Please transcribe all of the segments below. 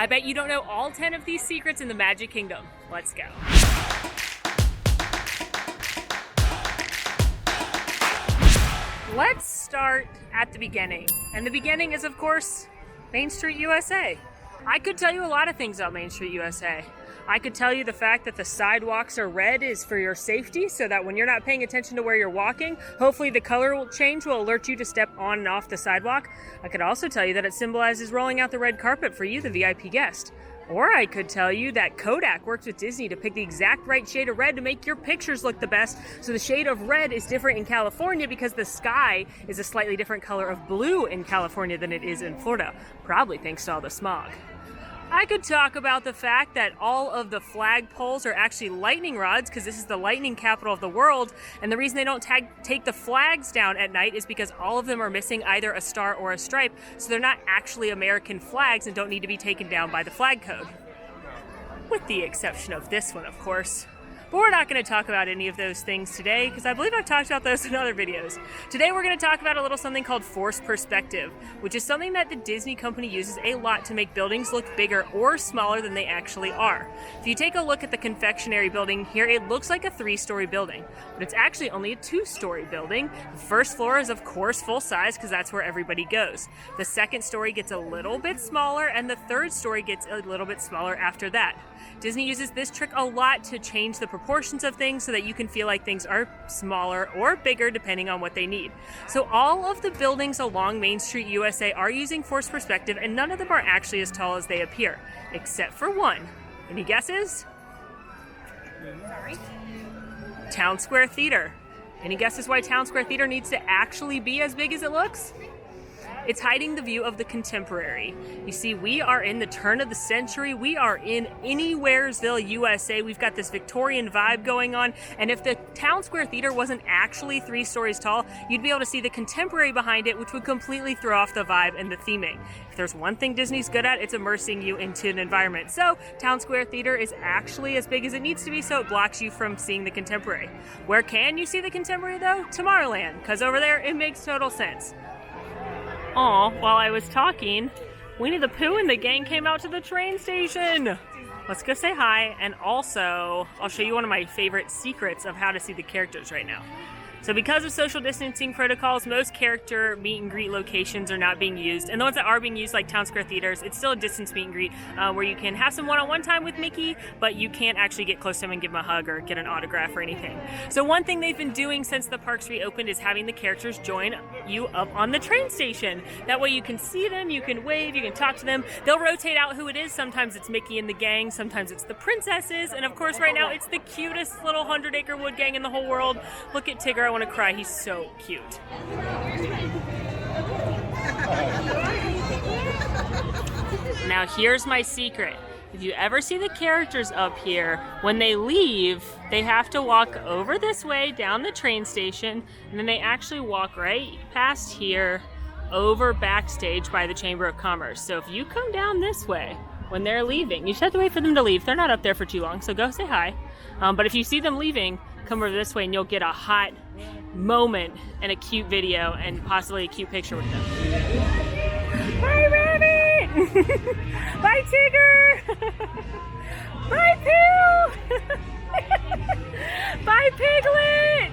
I bet you don't know all 10 of these secrets in the Magic Kingdom. Let's go. Let's start at the beginning. And the beginning is, of course, Main Street, USA. I could tell you a lot of things about Main Street, USA. I could tell you the fact that the sidewalks are red is for your safety, so that when you're not paying attention to where you're walking, hopefully the color will change will alert you to step on and off the sidewalk. I could also tell you that it symbolizes rolling out the red carpet for you, the VIP guest. Or I could tell you that Kodak works with Disney to pick the exact right shade of red to make your pictures look the best. So the shade of red is different in California because the sky is a slightly different color of blue in California than it is in Florida, probably thanks to all the smog. I could talk about the fact that all of the flag poles are actually lightning rods because this is the lightning capital of the world, and the reason they don't take the flags down at night is because all of them are missing either a star or a stripe, so they're not actually American flags and don't need to be taken down by the flag code. With the exception of this one, of course. But we're not going to talk about any of those things today because I believe I've talked about those in other videos. Today we're going to talk about a little something called forced perspective, which is something that the Disney company uses a lot to make buildings look bigger or smaller than they actually are. If you take a look at the confectionery building here, it looks like a 3-story building, but it's actually only a 2-story building. The first floor is of course full size because that's where everybody goes. The second story gets a little bit smaller and the third story gets a little bit smaller after that. Disney uses this trick a lot to change the proportions of things so that you can feel like things are smaller or bigger depending on what they need. So all of the buildings along Main Street, USA are using forced perspective, and none of them are actually as tall as they appear, except for one. Any guesses? Sorry. Town Square Theater. Any guesses why Town Square Theater needs to actually be as big as it looks? It's hiding the view of the contemporary. You see, we are in the turn of the century. We are in Anywheresville, USA. We've got this Victorian vibe going on. And if the Town Square Theater wasn't actually 3 stories tall, you'd be able to see the contemporary behind it, which would completely throw off the vibe and the theming. If there's one thing Disney's good at, it's immersing you into an environment. So Town Square Theater is actually as big as it needs to be, so it blocks you from seeing the contemporary. Where can you see the contemporary though? Tomorrowland, because over there it makes total sense. Aw, while I was talking, Winnie-the-Pooh and the gang came out to the train station. Let's go say hi, and also, I'll show you one of my favorite secrets of how to see the characters right now. So because of social distancing protocols, most character meet and greet locations are not being used. And the ones that are being used, like Town Square Theaters, it's still a distance meet and greet where you can have some one-on-one time with Mickey, but you can't actually get close to him and give him a hug or get an autograph or anything. So one thing they've been doing since the parks reopened is having the characters join you up on the train station. That way you can see them, you can wave, you can talk to them. They'll rotate out who it is. Sometimes it's Mickey and the gang, sometimes it's the princesses, and of course right now it's the cutest little 100-acre wood gang in the whole world. Look at Tigger. I want to cry. He's so cute. Now here's my secret. If you ever see the characters up here, when they leave, they have to walk over this way down the train station, and then they actually walk right past here over backstage by the Chamber of Commerce. So if you come down this way when they're leaving, you just have to wait for them to leave. They're not up there for too long, so go say hi. But if you see them leaving, come over this way and you'll get a hot moment and a cute video and possibly a cute picture with them. Bye, Rabbit! Bye, Tigger! Bye, Pooh! Bye, Piglet!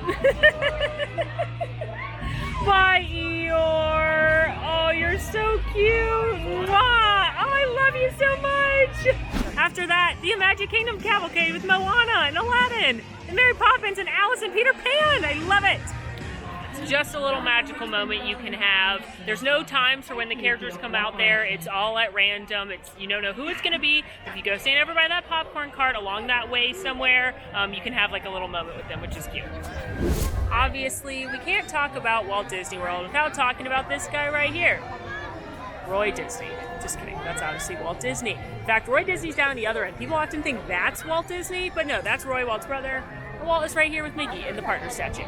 Bye, Eeyore! Oh, you're so cute! Mwah! Oh, I love you so much! After that, the Magic Kingdom Cavalcade with Moana and Aladdin and Mary Poppins and Alice and Peter Pan! I love it! It's just a little magical moment you can have. There's no times for when the characters come out there. It's all at random. You don't know who it's going to be. If you go stand over by that popcorn cart along that way somewhere, you can have like a little moment with them, which is cute. Obviously, we can't talk about Walt Disney World without talking about this guy right here. Roy Disney. Just kidding. That's obviously Walt Disney. In fact, Roy Disney's down the other end. People often think that's Walt Disney, but no, that's Roy, Walt's brother. Walt is right here with Mickey in the partner statue.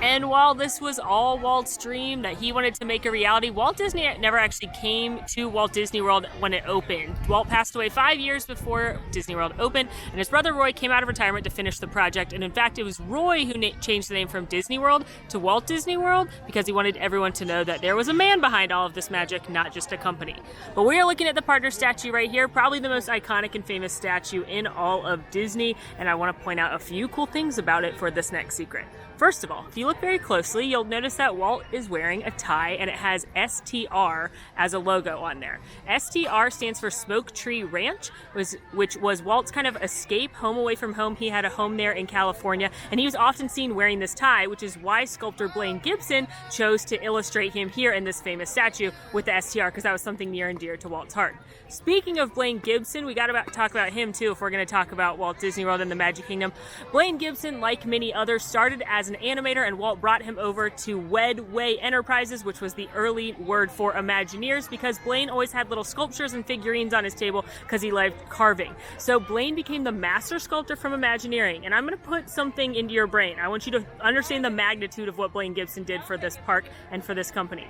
And while this was all Walt's dream that he wanted to make a reality, Walt Disney never actually came to Walt Disney World when it opened. Walt passed away 5 years before Disney World opened, and his brother Roy came out of retirement to finish the project. And in fact, it was Roy who changed the name from Disney World to Walt Disney World because he wanted everyone to know that there was a man behind all of this magic, not just a company. But we are looking at the partner statue right here, probably the most iconic and famous statue in all of Disney, and I want to point out a few cool things about it for this next secret. First of all, if you look very closely, you'll notice that Walt is wearing a tie and it has STR as a logo on there. STR stands for Smoke Tree Ranch, which was Walt's kind of escape, home away from home. He had a home there in California, and he was often seen wearing this tie, which is why sculptor Blaine Gibson chose to illustrate him here in this famous statue with the STR, because that was something near and dear to Walt's heart. Speaking of Blaine Gibson, we got to talk about him too if we're going to talk about Walt Disney World and the Magic Kingdom. Blaine Gibson, like many others, started as an animator, and Walt brought him over to Wedway Enterprises, which was the early word for Imagineers, because Blaine always had little sculptures and figurines on his table because he loved carving. So Blaine became the master sculptor from Imagineering, and I'm going to put something into your brain. I want you to understand the magnitude of what Blaine Gibson did for this park and for this company.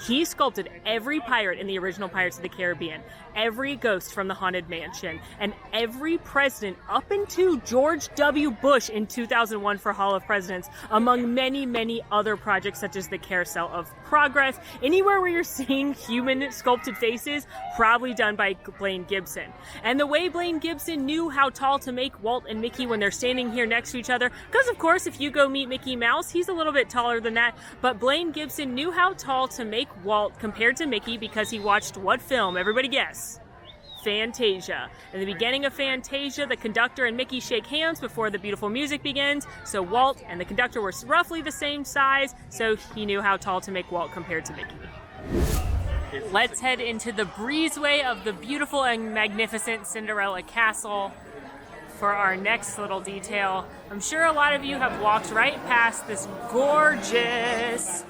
He sculpted every pirate in the original Pirates of the Caribbean, every ghost from the Haunted Mansion, and every president up into George W. Bush in 2001 for Hall of Presidents, among many, many other projects such as the Carousel of Progress. Anywhere where you're seeing human sculpted faces, probably done by Blaine Gibson. And the way Blaine Gibson knew how tall to make Walt and Mickey when they're standing here next to each other, because of course if you go meet Mickey Mouse, he's a little bit taller than that, but Blaine Gibson knew how tall to make Walt compared to Mickey because he watched what film? Everybody guess. Fantasia. In the beginning of Fantasia, the conductor and Mickey shake hands before the beautiful music begins, so Walt and the conductor were roughly the same size, so he knew how tall to make Walt compared to Mickey. Let's head into the breezeway of the beautiful and magnificent Cinderella Castle for our next little detail. I'm sure a lot of you have walked right past this gorgeous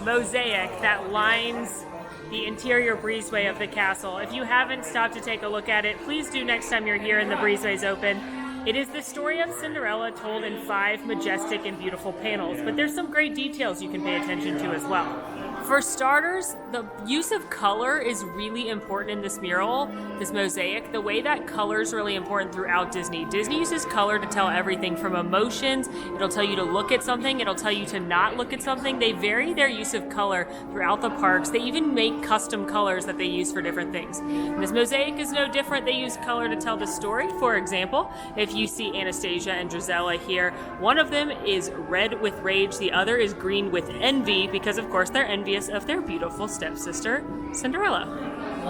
mosaic that lines the interior breezeway of the castle. If you haven't stopped to take a look at it, please do next time you're here and the breezeway's open. It is the story of Cinderella told in 5 majestic and beautiful panels, but there's some great details you can pay attention to as well. For starters, the use of color is really important in this mural, this mosaic. The way that color is really important throughout Disney. Disney uses color to tell everything from emotions. It'll tell you to look at something. It'll tell you to not look at something. They vary their use of color throughout the parks. They even make custom colors that they use for different things. And this mosaic is no different. They use color to tell the story. For example, if you see Anastasia and Drizella here, one of them is red with rage. The other is green with envy, because of course they're envious of their beautiful stepsister, Cinderella.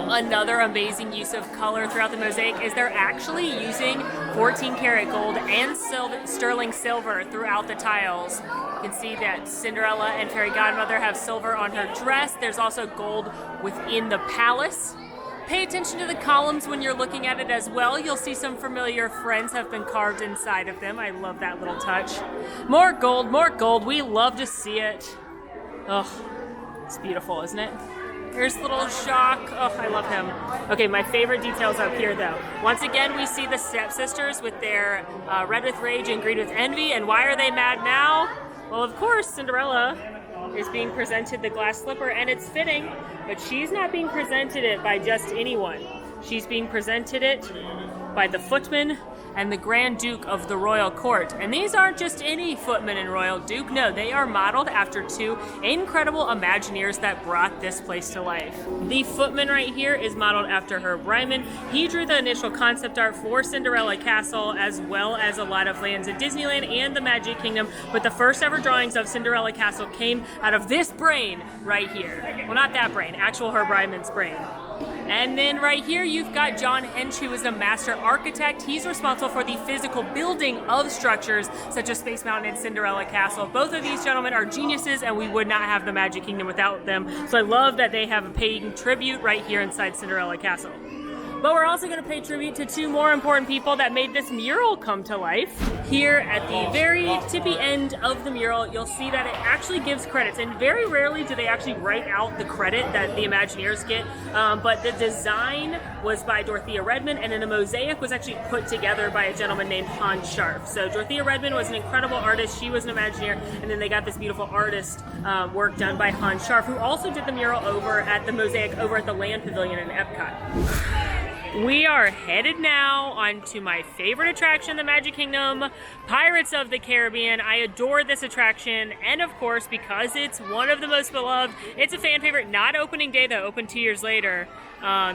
Another amazing use of color throughout the mosaic is they're actually using 14 karat gold and sterling silver throughout the tiles. You can see that Cinderella and Fairy Godmother have silver on her dress. There's also gold within the palace. Pay attention to the columns when you're looking at it as well. You'll see some familiar friends have been carved inside of them. I love that little touch. More gold, more gold. We love to see it. Oh, it's beautiful, isn't it? Here's little Jacques. Oh, I love him. Okay, my favorite details up here, though. Once again, we see the stepsisters with their red with rage and green with envy. And why are they mad now? Well, of course, Cinderella is being presented the glass slipper, and it's fitting, but she's not being presented it by just anyone. She's being presented it by the footman and the Grand Duke of the Royal Court. And these aren't just any footman and Royal Duke, no, they are modeled after 2 incredible Imagineers that brought this place to life. The footman right here is modeled after Herb Ryman. He drew the initial concept art for Cinderella Castle, as well as a lot of lands at Disneyland and the Magic Kingdom, but the first ever drawings of Cinderella Castle came out of this brain right here. Well, not that brain, actual Herb Ryman's brain. And then right here, you've got John Hench, who is a master architect. He's responsible for the physical building of structures such as Space Mountain and Cinderella Castle. Both of these gentlemen are geniuses, and we would not have the Magic Kingdom without them. So I love that they have a paying tribute right here inside Cinderella Castle. But we're also going to pay tribute to two more important people that made this mural come to life. Here at the very tippy end of the mural, you'll see that it actually gives credits, and very rarely do they actually write out the credit that the Imagineers get, but the design was by Dorothea Redmond, and then the mosaic was actually put together by a gentleman named Hans Scharf. So Dorothea Redmond was an incredible artist, she was an Imagineer, and then they got this beautiful artist work done by Hans Scharf, who also did the mural over at the mosaic over at the Land Pavilion in Epcot. We are headed now onto my favorite attraction in the Magic Kingdom, Pirates of the Caribbean. I adore this attraction, and of course, because it's one of the most beloved, it's a fan favorite. Not opening day though, opened 2 years later.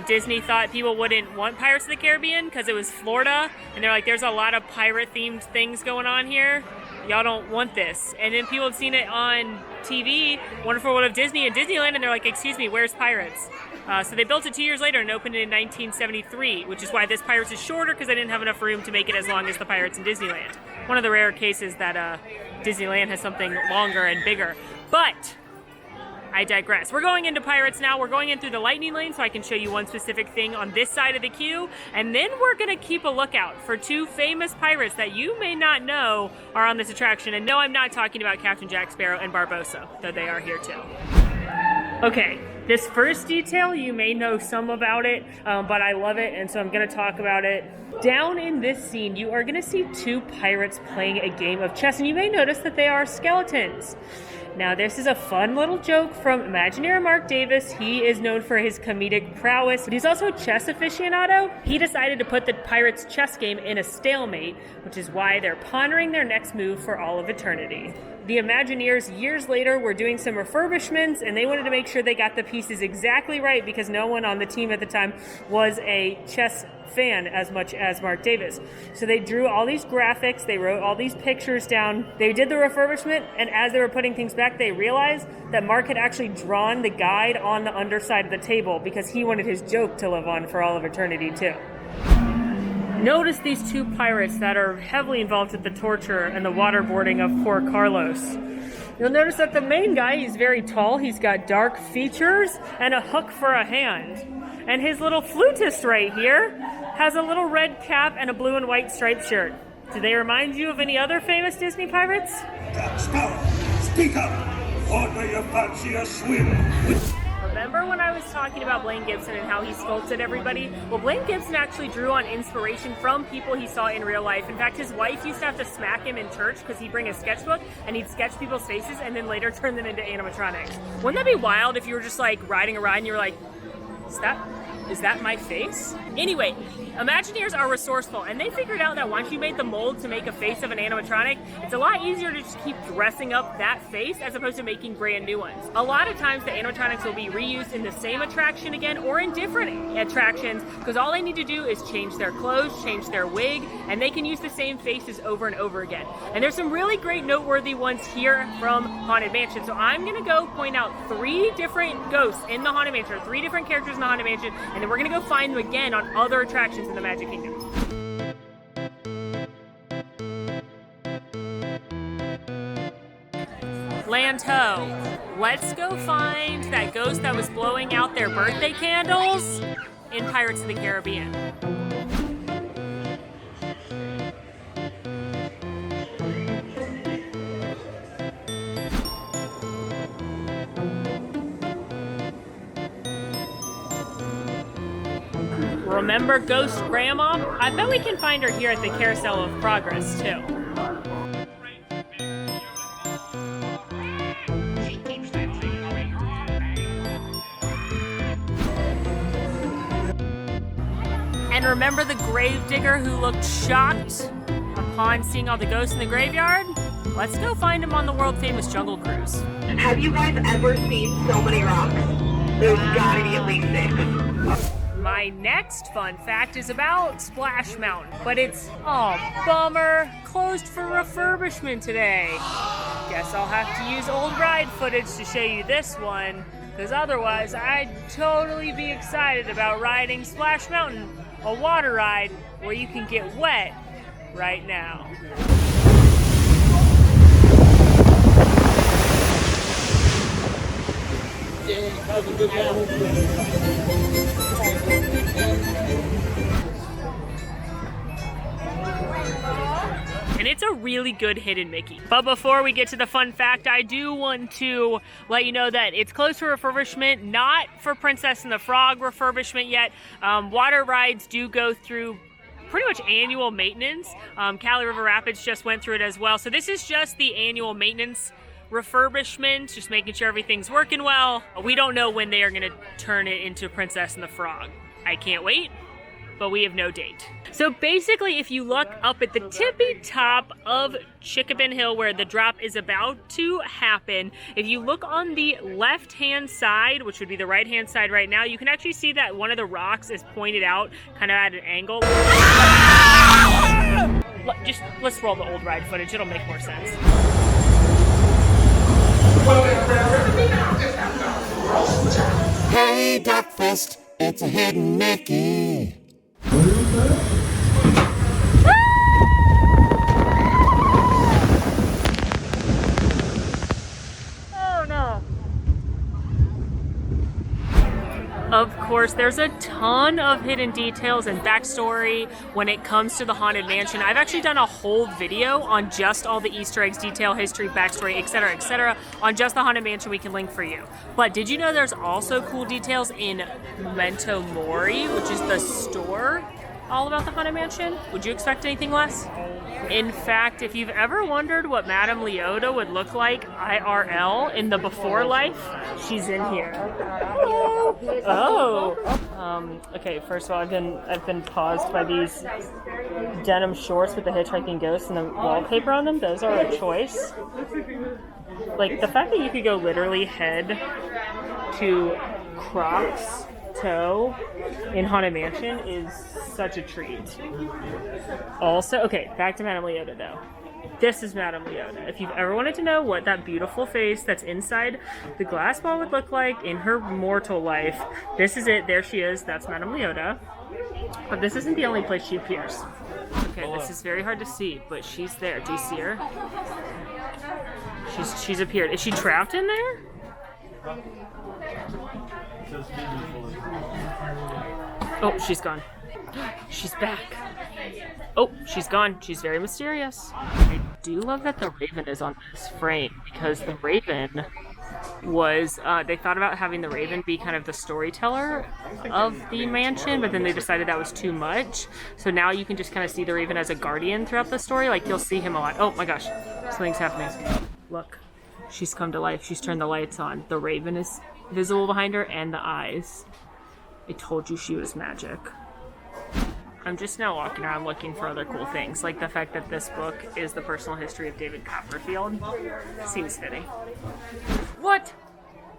Disney thought people wouldn't want Pirates of the Caribbean because it was Florida, and they're like, there's a lot of pirate-themed things going on here. Y'all don't want this. And then people have seen it on TV, Wonderful World of Disney and Disneyland, and they're like, excuse me, where's Pirates? So they built it 2 years later and opened it in 1973, which is why this Pirates is shorter, because they didn't have enough room to make it as long as the Pirates in Disneyland. One of the rare cases that Disneyland has something longer and bigger. But I digress. We're going into Pirates now. We're going in through the lightning lane so I can show you one specific thing on this side of the queue. And then we're going to keep a lookout for two famous pirates that you may not know are on this attraction. And no, I'm not talking about Captain Jack Sparrow and Barbossa, though they are here too. Okay, this first detail, you may know some about it, but I love it, and so I'm going to talk about it. Down in this scene, you are going to see two pirates playing a game of chess, and you may notice that they are skeletons. Now, this is a fun little joke from Imagineer Mark Davis. He is known for his comedic prowess, but he's also a chess aficionado. He decided to put the pirates' chess game in a stalemate, which is why they're pondering their next move for all of eternity. The Imagineers, years later, were doing some refurbishments, and they wanted to make sure they got the pieces exactly right because no one on the team at the time was a chess fan as much as Mark Davis. So they drew all these graphics, they wrote all these pictures down, they did the refurbishment, and as they were putting things back, they realized that Mark had actually drawn the guide on the underside of the table because he wanted his joke to live on for all of eternity too. Notice these two pirates that are heavily involved with the torture and the waterboarding of poor Carlos. You'll notice that the main guy, he's very tall, he's got dark features and a hook for a hand. And his little flutist right here has a little red cap and a blue and white striped shirt. Do they remind you of any other famous Disney pirates? Jack Sparrow, speak up! Or do you fancy a swim? Remember when I was talking about Blaine Gibson and how he sculpted everybody? Well, Blaine Gibson actually drew on inspiration from people he saw in real life. In fact, his wife used to have to smack him in church because he'd bring a sketchbook and he'd sketch people's faces and then later turn them into animatronics. Wouldn't that be wild if you were just like riding a ride and you were like, is that my face? Anyway, Imagineers are resourceful, and they figured out that once you made the mold to make a face of an animatronic, it's a lot easier to just keep dressing up that face as opposed to making brand new ones. A lot of times the animatronics will be reused in the same attraction again or in different attractions because all they need to do is change their clothes, change their wig, and they can use the same faces over and over again. And there's some really great noteworthy ones here from Haunted Mansion. So I'm gonna go point out 3 different ghosts in the Haunted Mansion, 3 different characters in the Haunted Mansion, and then we're gonna go find them again on other attractions in the Magic Kingdom. Land ho! Let's go find that ghost that was blowing out their birthday candles in Pirates of the Caribbean. Remember Ghost Grandma? I bet we can find her here at the Carousel of Progress, too. And remember the gravedigger who looked shocked upon seeing all the ghosts in the graveyard? Let's go find him on the world-famous Jungle Cruise. Have you guys ever seen so many rocks? There's gotta be at least 6. My next fun fact is about Splash Mountain, but it's, oh, bummer, closed for refurbishment today. Guess I'll have to use old ride footage to show you this one, because otherwise I'd totally be excited about riding Splash Mountain, a water ride where you can get wet right now. Yeah, that was a good one. really good hidden Mickey. But before we get to the fun fact, I do want to let you know that it's close to refurbishment, not for Princess and the Frog refurbishment yet. Water rides do go through pretty much annual maintenance. Cali River Rapids just went through it as well. So this is just the annual maintenance refurbishment, just making sure everything's working well. We don't know when they are gonna turn it into Princess and the Frog. I can't wait, but we have no date. So basically, if you look up at the tippy top of Chickabin Hill where the drop is about to happen, if you look on the left-hand side, which would be the right-hand side right now, you can actually see that one of the rocks is pointed out kind of at an angle. Let's roll the old ride footage, it'll make more sense. Hey, Duckfist, it's a hidden Mickey. Oh no. Of course, there's a ton of hidden details and backstory when it comes to the Haunted Mansion. I've actually done a whole video on just all the Easter eggs, detail, history, backstory, etc., on just the Haunted Mansion we can link for you. But did you know there's also cool details in Memento Mori, which is the store all about the Haunted Mansion? Would you expect anything less? In fact, if you've ever wondered what Madame Leota would look like IRL in the before life, she's in here. Oh. Okay, first of all, I've been paused by these denim shorts with the hitchhiking ghost and the wallpaper on them. Those are a choice. Like, the fact that you could go literally head to Crocs toe in Haunted Mansion is such a treat. Also, okay, back to Madame Leota though. This is Madame Leota. If you've ever wanted to know what that beautiful face that's inside the glass ball would look like in her mortal life, this is it. There she is. That's Madame Leota. But this isn't the only place she appears. Okay, this is very hard to see, but she's there. Do you see her? She's appeared. Is she trapped in there? Oh, she's gone. She's back. Oh, she's gone. She's very mysterious. I do love that the raven is on this frame because the raven was, they thought about having the raven be kind of the storyteller of the mansion, but then they decided that was too much. So now you can just kind of see the raven as a guardian throughout the story. Like, you'll see him a lot. Oh my gosh, something's happening. Look, she's come to life. She's turned the lights on. The raven is visible behind her and the eyes. I told you she was magic. I'm just now walking around looking for other cool things, like the fact that this book is the personal history of David Copperfield. Seems fitting. What?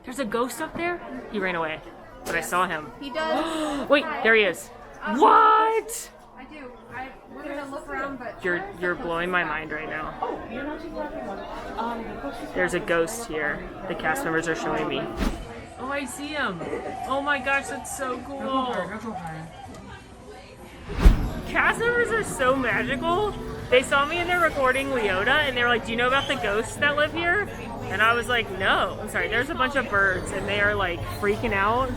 There's a ghost up there? He ran away, but I saw him. He does. Wait, there he is. What? I do. We're gonna look around, but You're blowing my mind right now. There's a ghost here. The cast members are showing me. Oh, I see him. Oh my gosh, that's so cool. Cast members are so magical. They saw me in there recording Leota and they were like, do you know about the ghosts that live here? And I was like, no. I'm sorry, there's a bunch of birds and they are like freaking out.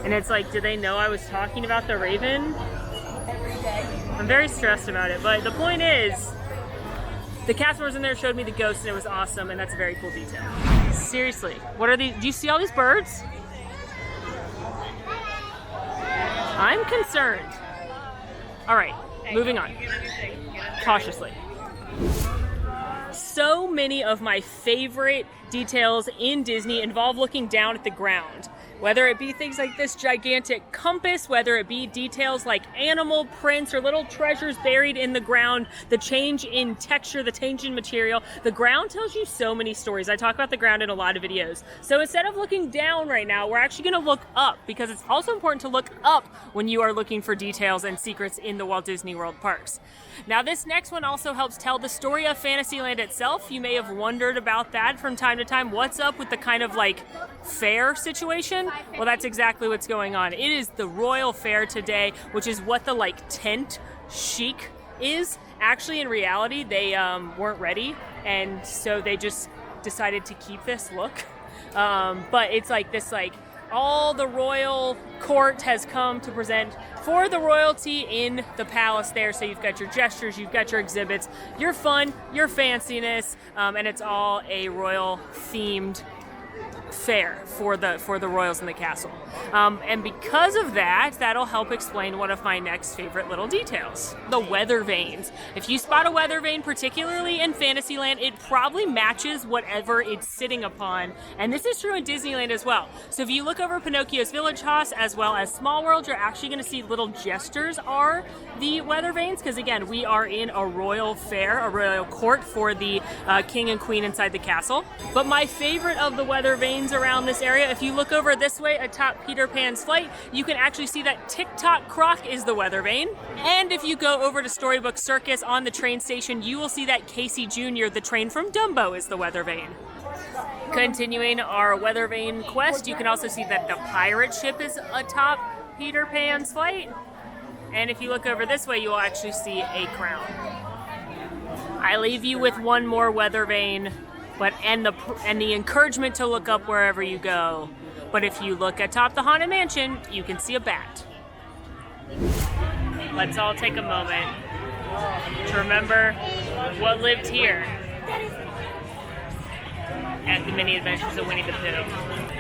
And it's like, do they know I was talking about the raven? I'm very stressed about it, but the point is, the cast members in there showed me the ghost and it was awesome, and that's a very cool detail. Seriously, what are these? Do you see all these birds? I'm concerned. All right, moving on. Cautiously. So many of my favorite details in Disney involve looking down at the ground. Whether it be things like this gigantic compass, whether it be details like animal prints or little treasures buried in the ground, the change in texture, the change in material, the ground tells you so many stories. I talk about the ground in a lot of videos. So instead of looking down right now, we're actually gonna look up because it's also important to look up when you are looking for details and secrets in the Walt Disney World parks. Now this next one also helps tell the story of Fantasyland itself. You may have wondered about that from time to time. What's up with the kind of like fair situation? Well, that's exactly what's going on. It is the Royal Fair today, which is what the like tent chic is. Actually, in reality, they weren't ready, and so they just decided to keep this look. But it's like this like all the royal court has come to present for the royalty in the palace there. So you've got your gestures, you've got your exhibits, your fun, your fanciness, and it's all a royal themed fair for the royals in the castle. And because of that, that'll help explain one of my next favorite little details, the weather vanes. If you spot a weather vane, particularly in Fantasyland, it probably matches whatever it's sitting upon. And this is true in Disneyland as well. So if you look over Pinocchio's Village House as well as Small World, you're actually going to see little gestures are the weather vanes, because again, we are in a royal fair, a royal court for the king and queen inside the castle. But my favorite of the weather vanes around this area, if you look over this way atop Peter Pan's flight, you can actually see that Tick-Tock Croc is the weather vane. And if you go over to Storybook Circus on the train station, you will see that Casey Jr., the train from Dumbo, is the weather vane. Continuing our weather vane quest, you can also see that the pirate ship is atop Peter Pan's flight. And if you look over this way, you will actually see a crown. I leave you with one more weather vane, and the encouragement to look up wherever you go. But if you look atop the Haunted Mansion, you can see a bat. Let's all take a moment to remember what lived here at the Mini Adventures of Winnie-the-Pooh.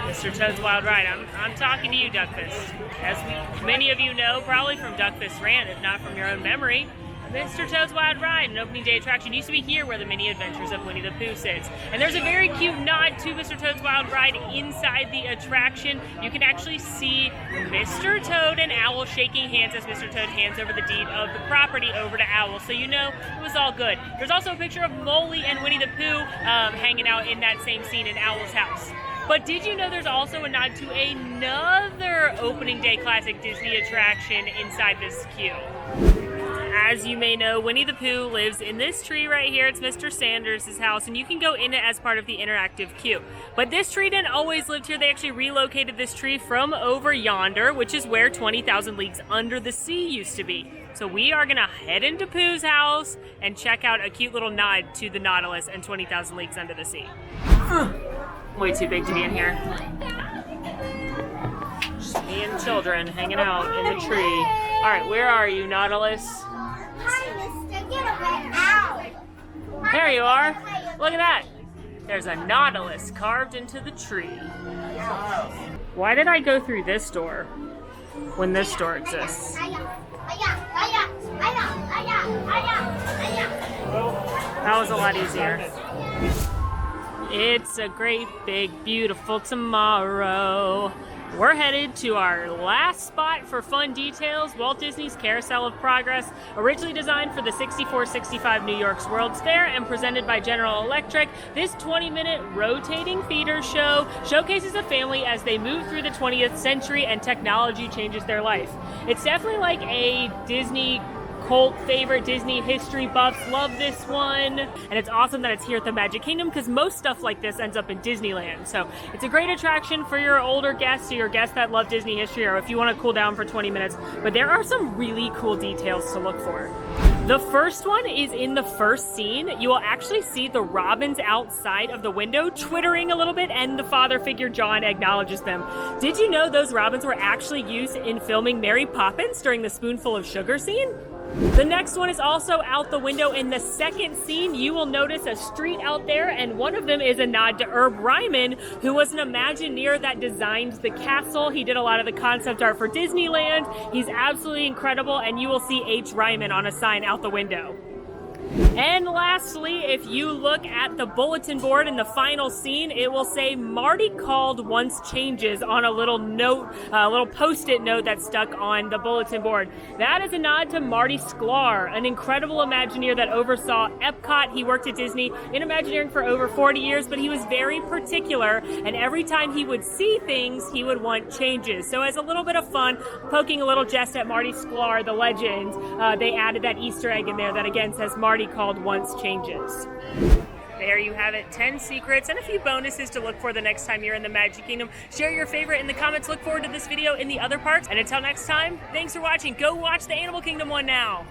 Mr. Toad's Wild Ride. I'm talking to you, Duckfist. As many of you know, probably from Duckfist Rant, if not from your own memory, Mr. Toad's Wild Ride, an opening day attraction, used to be here where the Mini Adventures of Winnie-the-Pooh sits. And there's a very cute nod to Mr. Toad's Wild Ride inside the attraction. You can actually see Mr. Toad and Owl shaking hands as Mr. Toad hands over the deed of the property over to Owl, so you know it was all good. There's also a picture of Molly and Winnie-the-Pooh hanging out in that same scene in Owl's house. But did you know there's also a nod to another opening day classic Disney attraction inside this queue? As you may know, Winnie-the-Pooh lives in this tree right here. It's Mr. Sanders' house, and you can go in it as part of the interactive queue. But this tree didn't always live here. They actually relocated this tree from over yonder, which is where 20,000 Leagues Under the Sea used to be. So we are gonna head into Pooh's house and check out a cute little nod to the Nautilus and 20,000 Leagues Under the Sea. Way too big to be in here. Just me and children hanging out in the tree. All right, where are you, Nautilus? Hi, mister. Get away. Ow. There you are. Look at that. There's a Nautilus carved into the tree. Why did I go through this door when this door exists? That was a lot easier. It's a great, big, beautiful tomorrow. We're headed to our last spot for fun details, Walt Disney's Carousel of Progress, originally designed for the 64-65 New York's World's Fair and presented by General Electric. This 20-minute rotating theater show showcases a family as they move through the 20th century and technology changes their life. It's definitely like a Disney cult favorite. Disney history buffs love this one, and it's awesome that it's here at the Magic Kingdom because most stuff like this ends up in Disneyland. So it's a great attraction for your older guests or your guests that love Disney history, or if you want to cool down for 20 minutes. But there are some really cool details to look for. The first one is in the first scene. You will actually see the robins outside of the window twittering a little bit, and the father figure John acknowledges them. Did you know those robins were actually used in filming Mary Poppins during the Spoonful of Sugar scene? The next one is also out the window. In the second scene, you will notice a street out there, and one of them is a nod to Herb Ryman, who was an Imagineer that designed the castle. He did a lot of the concept art for Disneyland. He's absolutely incredible, and you will see H. Ryman on a sign out the window. And lastly, if you look at the bulletin board in the final scene, it will say Marty called once changes on a little note, a little post-it note that's stuck on the bulletin board. That is a nod to Marty Sklar, an incredible Imagineer that oversaw Epcot. He worked at Disney in Imagineering for over 40 years, but he was very particular, and every time he would see things, he would want changes. So as a little bit of fun, poking a little jest at Marty Sklar, the legend, they added that Easter egg in there that again says Marty called once changes. There you have it, 10 secrets and a few bonuses to look for the next time you're in the Magic Kingdom. Share your favorite in the comments. Look forward to this video in the other parts. And until next time, thanks for watching. Go watch the Animal Kingdom one now.